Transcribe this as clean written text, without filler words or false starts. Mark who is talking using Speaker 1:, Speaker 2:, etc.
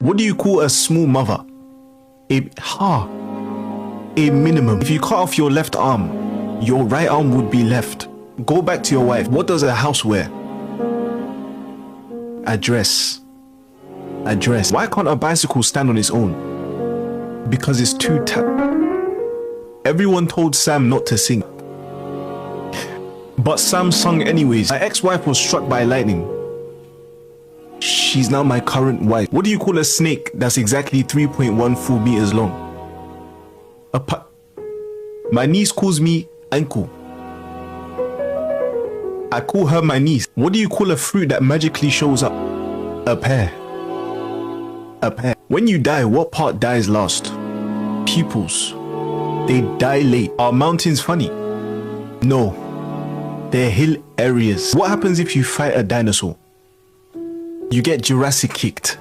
Speaker 1: What do you call a small mother? A minimum. If you cut off your left arm, your right arm would be left. Go back to your wife. What does a house wear? A dress. A dress. Why can't a bicycle stand on its own? Because it's too Everyone told Sam not to sing. But Sam sung anyways. My ex-wife was struck by lightning. She's now my current wife. What do you call a snake that's exactly 3.14 meters long? My niece calls me ankle. I call her my niece. What do you call a fruit that magically shows up? A pear. A pear. When you die, what part dies last? Pupils. They dilate. Are mountains funny? No. They're hill areas. What happens if you fight a dinosaur? You get Jurassic kicked.